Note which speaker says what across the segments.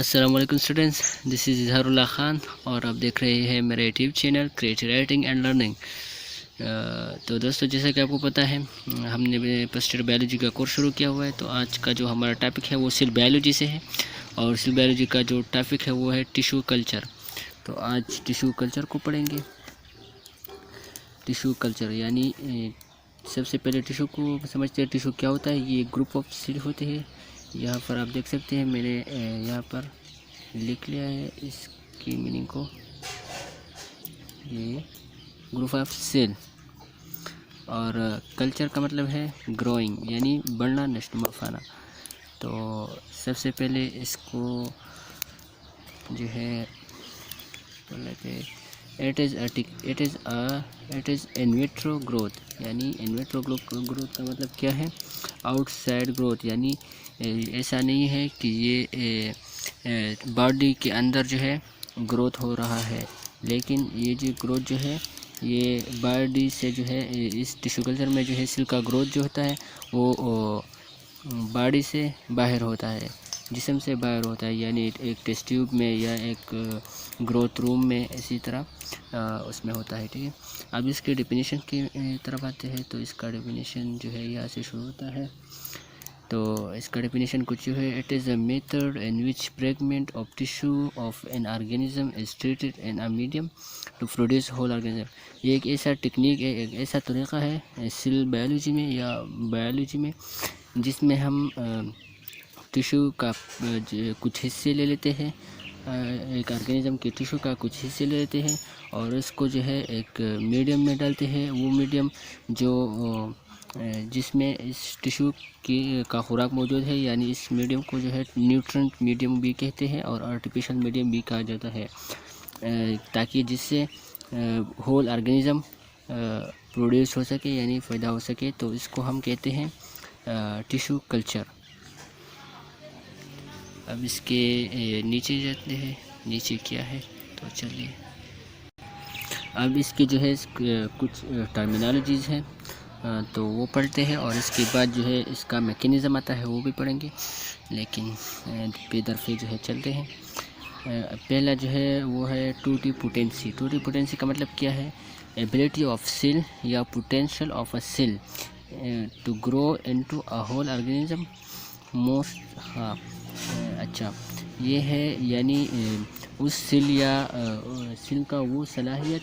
Speaker 1: السلام علیکم اسٹوڈنٹس، دس از اظہار اللہ خان اور آپ دیکھ رہے ہیں میرا YouTube channel creative writing and learning. تو دوستو، جیسا کہ آپ کو پتہ ہے ہم نے فرسٹ ایئر بایولوجی کا کورس شروع کیا ہوا ہے۔ تو آج کا جو ہمارا ٹاپک ہے وہ سیل بایولوجی سے ہے، اور سیل بایولوجی کا جو ٹاپک ہے وہ ہے ٹیشو کلچر۔ تو آج ٹیشو کلچر کو پڑھیں گے۔ ٹیشو کلچر یعنی سب سے پہلے ٹیشو کو سمجھتے ہیں۔ ٹیشو کیا ہوتا ہے؟ یہ گروپ آف سیل ہوتے ہیں۔ یہاں پر آپ دیکھ سکتے ہیں، میں نے یہاں پر لکھ لیا ہے اس کی میننگ کو۔ یہ گروپ آف سیل، اور کلچر کا مطلب ہے گروئنگ یعنی بڑھنا، نشو پانا۔ تو سب سے پہلے اس کو جو ہے it is in vitro growth, یعنی ان ویٹرو گروتھ کا مطلب کیا ہے؟ آؤٹ سائڈ گروتھ، یعنی ایسا نہیں ہے کہ یہ باڈی کے اندر جو ہے گروتھ ہو رہا ہے، لیکن یہ جو گروتھ جو ہے یہ باڈی سے جو ہے، اس ٹیشو کلچر میں جو ہے سیل کا گروتھ جو ہوتا ہے وہ باڈی سے باہر ہوتا ہے، جسم سے باہر ہوتا ہے، یعنی ایک ٹیسٹ ٹیوب میں یا ایک گروتھ روم میں، اسی طرح اس میں ہوتا ہے، ٹھیک ہے۔ اب اس کے ڈیفینیشن کی طرف آتے ہیں، تو اس کا ڈیفینیشن جو ہے یہاں سے شروع ہوتا ہے۔ تو اس کا ڈیفینیشن کچھ جو ہے، it is a method in which fragment of tissue of an organism is treated in a medium to produce whole organism. یہ ایک ایسا ٹیکنیک ہے، ایک ایسا طریقہ ہے سیل بایولوجی میں یا بایولوجی میں، جس میں ہم ٹیشو کا کچھ حصے لے لیتے ہیں، ایک آرگینزم کے ٹیشو کا کچھ حصے لے لیتے ہیں، اور اس کو جو ہے ایک میڈیم میں ڈالتے ہیں۔ وہ میڈیم جو جس میں اس ٹیشو کا خوراک موجود ہے، یعنی اس میڈیم کو جو ہے نیوٹرنٹ میڈیم بھی کہتے ہیں اور آرٹیفیشل میڈیم بھی کہا جاتا ہے، تاکہ جس سے ہول آرگینزم پروڈیوس ہو سکے، یعنی پیدا ہو سکے۔ تو اس کو ہم کہتے ہیں ٹیشو کلچر۔ اب اس کے نیچے جاتے ہیں، نیچے کیا ہے تو چلیے اب اس کے جو ہے کچھ ٹرمینالوجیز ہیں تو وہ پڑھتے ہیں، اور اس کے بعد جو ہے اس کا میکینزم آتا ہے وہ بھی پڑھیں گے، لیکن بے درفے جو ہے چلتے ہیں۔ پہلا جو ہے وہ ہے ٹوٹی پوٹینسی۔ ٹوٹی پوٹینسی کا مطلب کیا ہے؟ ایبلٹی آف سیل یا potential of a cell to grow into a whole organism اچھا، یہ ہے یعنی اس سیل یا سیل کا وہ صلاحیت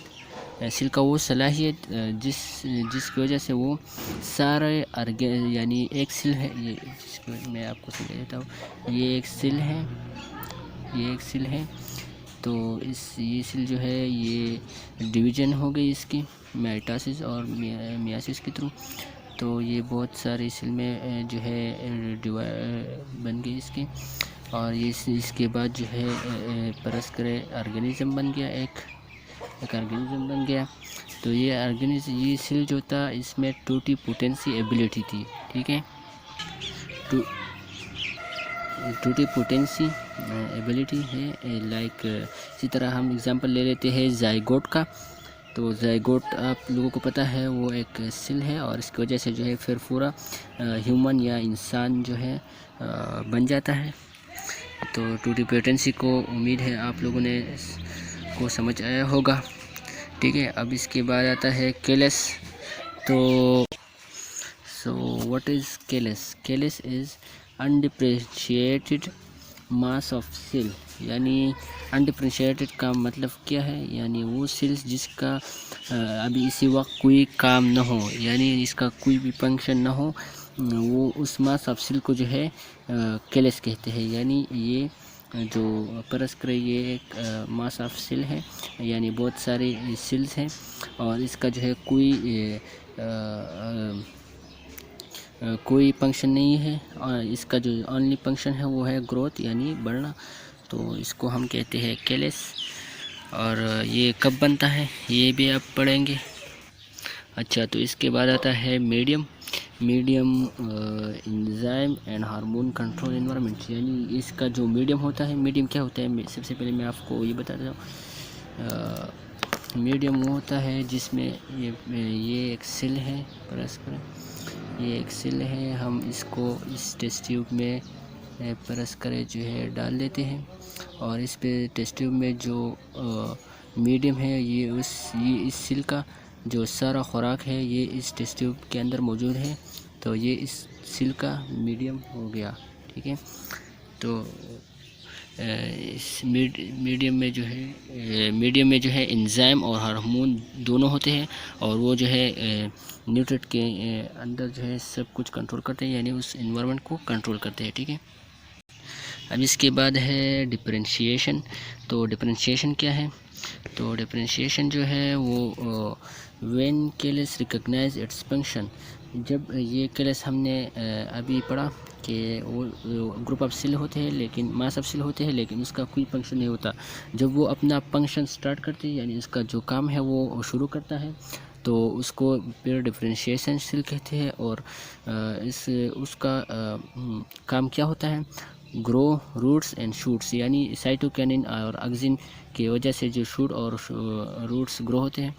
Speaker 1: جس کی وجہ سے وہ سارے یعنی ایک سیل ہے، یہ جس کو میں آپ کو سمجھا دیتا ہوں۔ یہ ایک سیل ہے، تو یہ سیل جو ہے یہ ڈویژن ہو گئی اس کی مائٹاسس اور میاسس کے تھرو، تو یہ بہت ساری سیل میں جو ہے بن گئی اس کی، اور یہ اس کے بعد جو ہے پرسکرے آرگینزم بن گیا، ایک آرگینزم بن گیا۔ تو یہ سیل جو تھا اس میں ٹوٹی پوٹینسی ایبلٹی تھی، ٹھیک ہے۔ ٹوٹی پوٹینسی ایبلٹی ہے، لائک اسی طرح ہم اگزامپل لے لیتے ہیں زائگوٹ کا۔ تو زائگوٹ آپ لوگوں کو پتہ ہے وہ ایک سیل ہے، اور اس کی وجہ سے جو ہے پھر پورا ہیومن یا انسان جو ہے بن جاتا ہے۔ تو ٹوٹی پوٹینسی کو امید ہے آپ لوگوں نے کو سمجھ آیا ہوگا، ٹھیک ہے۔ اب اس کے بعد آتا ہے کیلس۔ تو what is callus? Callus is undifferentiated mass of cell, یعنی انڈیفرینشیٹڈ کا مطلب کیا ہے؟ یعنی وہ سیلز جس کا ابھی اسی وقت کوئی کام نہ ہو، یعنی اس کا کوئی بھی فنکشن نہ ہو، وہ اس ماس آف سیل کو جو ہے کیلس کہتے ہیں۔ یعنی یہ جو پرس کرے یہ ایک ماس آف سیل ہے، یعنی بہت سارے سیلز ہیں، اور اس کا جو ہے کوئی فنکشن نہیں ہے، اور اس کا جو اونلی فنکشن ہے وہ ہے گروتھ یعنی بڑھنا۔ تو اس کو ہم کہتے ہیں کیلس، اور یہ کب بنتا ہے یہ بھی آپ پڑھیں گے۔ اچھا، تو اس کے بعد آتا ہے medium enzyme and hormone control environment, یعنی اس کا جو میڈیم ہوتا ہے۔ میڈیم کیا ہوتا ہے؟ سب سے پہلے میں آپ کو یہ بتا دیتا ہوں۔ میڈیم وہ ہوتا ہے جس میں یہ ایک سیل ہے، پرس کریں، یہ ایک سیل ہے، ہم اس کو اس ٹیسٹ ٹیوب میں پرس کرے جو ہے ڈال دیتے ہیں، اور اس پہ ٹیسٹ ٹیوب میں جو میڈیم ہے یہ اس سیل کا جو سارا خوراک ہے یہ اس ٹیسٹ ٹیوب کے اندر موجود ہے، تو یہ اس سیل کا میڈیم ہو گیا، ٹھیک ہے۔ تو اس میڈیم میں جو ہے انزائم اور ہارمون دونوں ہوتے ہیں، اور وہ جو ہے نیوٹرینٹ کے اندر جو ہے سب کچھ کنٹرول کرتے ہیں، یعنی اس انوائرمنٹ کو کنٹرول کرتے ہیں، ٹھیک ہے۔ اب اس کے بعد ہے ڈفرینشیشن۔ تو ڈفرینشیشن کیا ہے؟ تو ڈفرینشیشن جو ہے وہ when callus recognize its function, جب یہ کیلس ہم نے ابھی پڑھا کہ وہ گروپ آف سیل ہوتے ہیں، لیکن ماس آف سیل ہوتے ہیں، لیکن اس کا کوئی فنکشن نہیں ہوتا۔ جب وہ اپنا فنکشن سٹارٹ کرتے ہیں، یعنی اس کا جو کام ہے وہ شروع کرتا ہے، تو اس کو پھر ڈفرینشیشن سیل کہتے ہیں، اور اس کا کام کیا ہوتا ہے؟ گرو روٹس اینڈ شوٹس، یعنی سائٹوکینن اور اگزین کی وجہ سے جو شوٹ اور روٹس گرو ہوتے ہیں،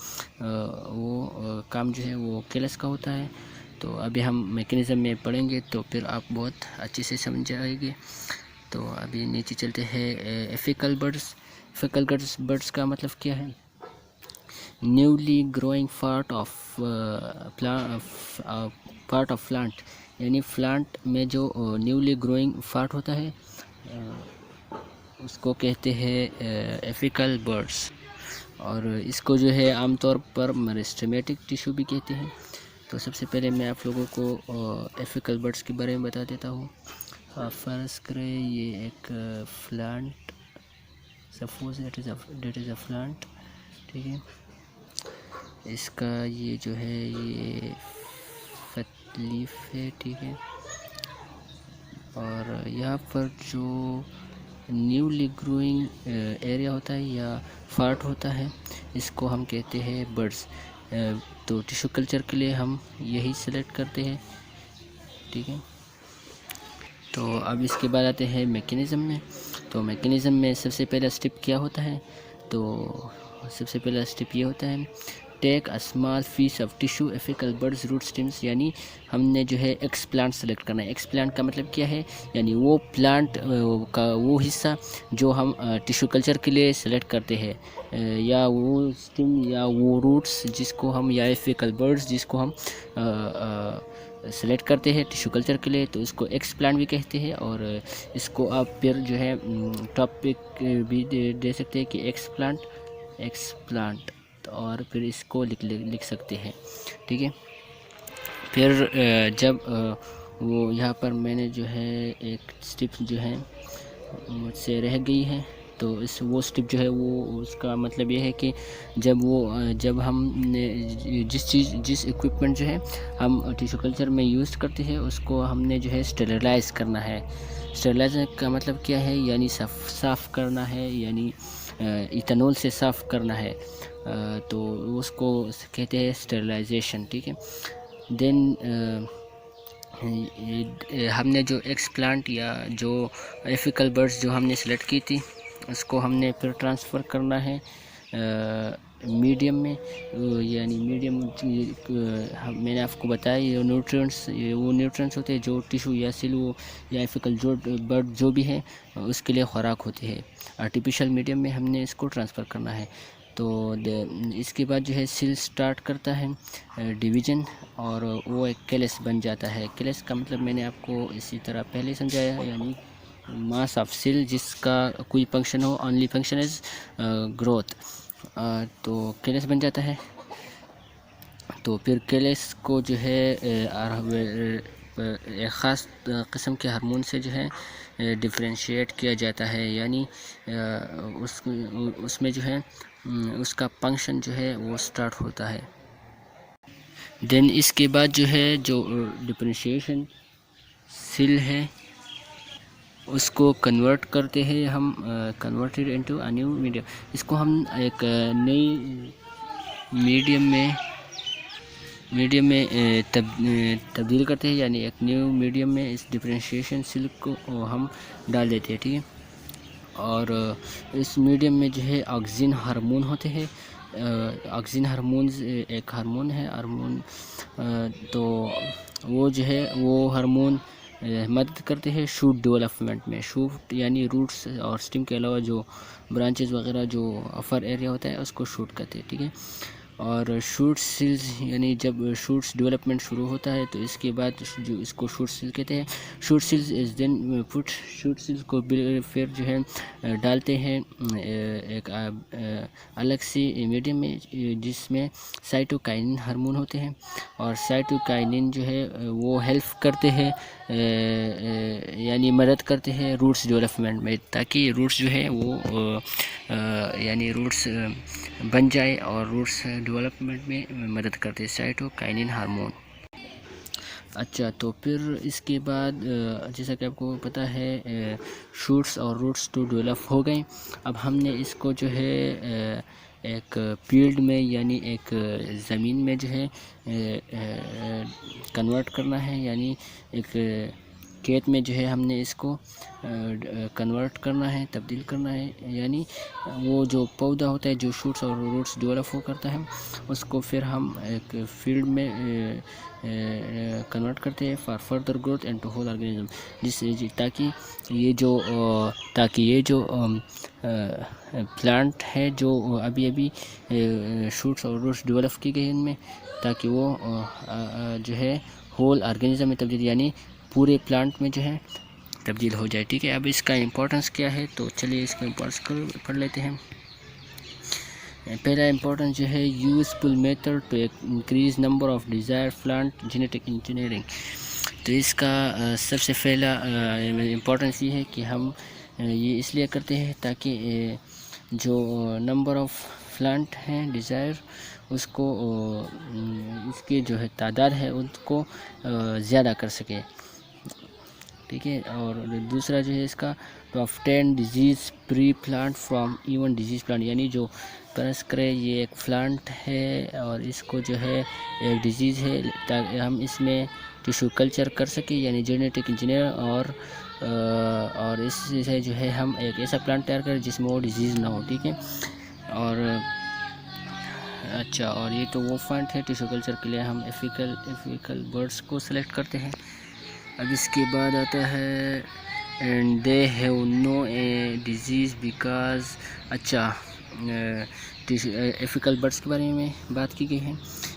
Speaker 1: وہ کام جو ہے وہ کیلس کا ہوتا ہے۔ تو ابھی ہم میکینزم میں پڑھیں گے تو پھر آپ بہت اچھے سے سمجھ جائیں گے۔ تو ابھی نیچے چلتے ہیں ایفیکل برڈس۔ ایفیکل برڈس کا مطلب کیا ہے؟ Newly growing part of plant, یعنی پلانٹ میں جو نیولی گروئنگ پارٹ ہوتا ہے اس کو کہتے ہیں ایفیکل برڈس، اور اس کو جو ہے عام طور پر میرسٹمیٹک ٹیشو بھی کہتے ہیں۔ تو سب سے پہلے میں آپ لوگوں کو ایفیکل برڈس کے بارے میں بتا دیتا ہوں۔ فرض کریں یہ ایک plant, suppose that is a plant, ٹھیک ہے۔ اس کا یہ جو ہے یہ لیف ہے، ٹھیک ہے، اور یہاں پر جو نیولی گروئنگ ایریا ہوتا ہے یا پارٹ ہوتا ہے اس کو ہم کہتے ہیں برڈس۔ تو ٹیشو کلچر کے لیے ہم یہی سلیکٹ کرتے ہیں، ٹھیک ہے۔ تو اب اس کے بعد آتے ہیں میکینزم میں۔ تو میکینزم میں سب سے پہلا سٹیپ کیا ہوتا ہے؟ تو سب سے پہلا سٹیپ یہ ہوتا ہے، take a small piece of tissue apical buds root stems, یعنی ہم نے جو ہے ایکس پلانٹ سلیکٹ کرنا ہے۔ ایکس پلانٹ کا مطلب کیا ہے؟ یعنی وہ پلانٹ کا وہ حصہ جو ہم ٹیشو کلچر کے لیے سلیکٹ کرتے ہیں، یا وہ اسٹیم یا وہ روٹس جس کو ہم، یا ایفیکل برڈز جس کو ہم سلیکٹ کرتے ہیں ٹیشو کلچر کے لیے، تو اس کو ایکس پلانٹ بھی کہتے ہیں۔ اور اس کو آپ پھر جو ہے ٹاپک بھی دے سکتے ہیں کہ ایکس پلانٹ، اور پھر اس کو لکھ سکتے ہیں، ٹھیک ہے۔ پھر جب وہ یہاں پر میں نے جو ہے ایک سٹیپ جو ہے مجھ سے رہ گئی ہے، تو وہ سٹیپ جو ہے وہ اس کا مطلب یہ ہے کہ جب ہم نے جس ایکوپمنٹ جو ہے ہم ٹیشو کلچر میں یوز کرتے ہیں اس کو ہم نے جو ہے اسٹیرلائز کرنا ہے۔ اسٹیرلائز کا مطلب کیا ہے؟ یعنی صاف کرنا ہے، یعنی ایتھنول سے صاف کرنا ہے، تو اس کو کہتے ہیں اسٹیرلائزیشن، ٹھیک ہے۔ دین ہم نے جو ایکس پلانٹ یا جو ایفیکل برڈز جو ہم نے سلیکٹ کی تھی اس کو ہم نے پھر ٹرانسفر کرنا ہے میڈیم میں، یعنی میڈیم میں نے آپ کو بتایا یہ وہ نیوٹرینٹس ہوتے ہیں جو ٹیشو یا سیلو یا ایفیکل برڈ جو بھی ہے اس کے لیے خوراک ہوتی ہے۔ آرٹیفیشل میڈیم میں ہم نے اس کو ٹرانسفر کرنا ہے۔ تو اس کے بعد جو ہے سیل سٹارٹ کرتا ہے ڈویژن، اور وہ ایک کیلس بن جاتا ہے۔ کیلس کا مطلب میں نے آپ کو اسی طرح پہلے سمجھایا ہے، یعنی ماس آف سیل جس کا کوئی function who, only function is growth, تو کیلس بن جاتا ہے۔ تو پھر کیلس کو جو ہے ایک خاص قسم کے ہارمون سے جو ہے ڈفرینشیٹ کیا جاتا ہے، یعنی اس میں جو ہے اس کا فنکشن جو ہے وہ سٹارٹ ہوتا ہے۔ دین اس کے بعد جو ہے جو ڈفرینشیشن سیل ہے اس کو کنورٹ کرتے ہیں ہم، converted into a new medium, اس کو ہم ایک نئی میڈیم میں تبدیل کرتے ہیں، یعنی ایک نیو میڈیم میں اس ڈفرینشیشن سیل کو ہم ڈال دیتے ہیں، ٹھیک ہے۔ اور اس میڈیم میں جو ہے آکسین ہارمون ہوتے ہیں۔ آکسین ہارمونز ایک ہارمون ہے، تو وہ جو ہے وہ ہارمون مدد کرتے ہیں شوٹ ڈیولپمنٹ میں. شوٹ یعنی روٹس اور اسٹیم کے علاوہ جو برانچز وغیرہ جو افر ایریا ہوتا ہے اس کو شوٹ کرتے ہیں, ٹھیک ہے. اور شوٹ سیلز یعنی جب شوٹس ڈیولپمنٹ شروع ہوتا ہے تو اس کے بعد جو اس کو شوٹ سیل کہتے ہیں. شوٹ سیلز از دین پٹ, شوٹ سیلز کو پھر جو ہے ڈالتے ہیں ایک الگ سی میڈیم میں جس میں سائٹوکائنن ہارمون ہوتے ہیں, اور سائٹوکائنن جو ہے وہ ہیلپ کرتے ہیں یعنی مدد کرتے ہیں روٹس ڈیولپمنٹ میں, تاکہ روٹس جو ہے وہ یعنی روٹس بن جائے اور روٹس ڈیولپمنٹ میں مدد کرتے ہیں سائٹوکائنن ہارمون. اچھا, تو پھر اس کے بعد جیسا کہ آپ کو پتہ ہے شوٹس اور روٹس تو ڈیولپ ہو گئے. اب ہم نے اس کو جو ہے ایک فیلڈ میں یعنی ایک زمین میں جو ہے کنورٹ کرنا ہے, یعنی ایک کھیت میں جو ہے ہم نے اس کو کنورٹ کرنا ہے, تبدیل کرنا ہے. یعنی وہ جو پودا ہوتا ہے جو شوٹس اور روٹس ڈیولپ ہو کرتا ہے اس کو پھر ہم ایک فیلڈ میں کنورٹ کرتے ہیں for further growth and two whole organism, تاکہ یہ جو پلانٹ ہے جو ابھی شوٹس اور روٹس ڈیولپ کی گئی ان میں, تاکہ وہ جو ہے ہول آرگینزم میں تبدیل یعنی پورے پلانٹ میں جو ہے تبدیل ہو جائے, ٹھیک ہے. اب اس کا امپورٹنس کیا ہے, تو چلیے اس کا امپورٹنس پڑھ لیتے ہیں. پہلا امپورٹنس جو ہے useful method to increase number of desire plant genetic engineering. تو اس کا سب سے پہلا امپورٹنس یہ ہے کہ ہم یہ اس لیے کرتے ہیں تاکہ جو نمبر آف پلانٹ ہیں ڈیزائر اس کو اس کی جو ہے تعداد ہے ان کو زیادہ کر سکے, ٹھیک ہے. اور دوسرا جو ہے اس کا to obtain disease free plant from even disease plant, یعنی جو فرض کرے یہ ایک پلانٹ ہے اور اس کو جو ہے ایک ڈیزیز ہے, تاکہ ہم اس میں ٹیشو کلچر کر سکیں یعنی جینیٹک انجینئر, اور اس سے جو ہے ہم ایک ایسا پلانٹ تیار کریں جس میں وہ ڈیزیز نہ ہو, ٹھیک ہے. اور اچھا, اور یہ تو وہ پوائنٹ ہے ٹیشو کلچر کے لیے ہم ایفیکل برڈس کو سلیکٹ کرتے ہیں. اب اس کے بعد آتا ہے and they have no a disease because. اچھا, ایفیکل برڈس کے بارے میں بات کی گئی ہے.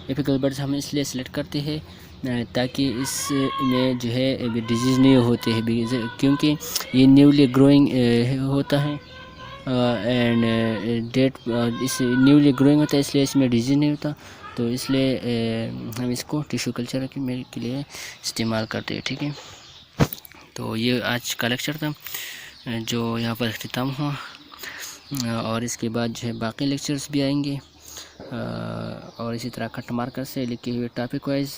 Speaker 1: ایفیکل برڈس ہم اس لیے سلیکٹ کرتے ہیں تاکہ اس میں جو ہے ڈیزیز نہیں ہوتے ہیں, کیونکہ یہ نیولی گروئنگ ہوتا ہے اینڈ اس نیولی گروئنگ ہوتا ہے, اس لیے اس میں ڈیزیز نہیں ہوتا. تو اس لیے ہم اس کو ٹیشو کلچر کے لیے استعمال کرتے ہیں, ٹھیک ہے. تو یہ آج کا لیکچر تھا جو یہاں پر اختتام ہوا, اور اس کے بعد جو ہے باقی لیکچرز بھی آئیں گے اور اسی طرح کٹ مارکر سے لکھے ہوئے ٹاپک وائز.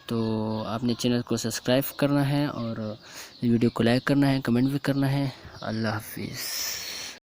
Speaker 1: تو آپ نے چینل کو سبسکرائب کرنا ہے اور ویڈیو کو لائک کرنا ہے, کمنٹ بھی کرنا ہے. اللہ حافظ.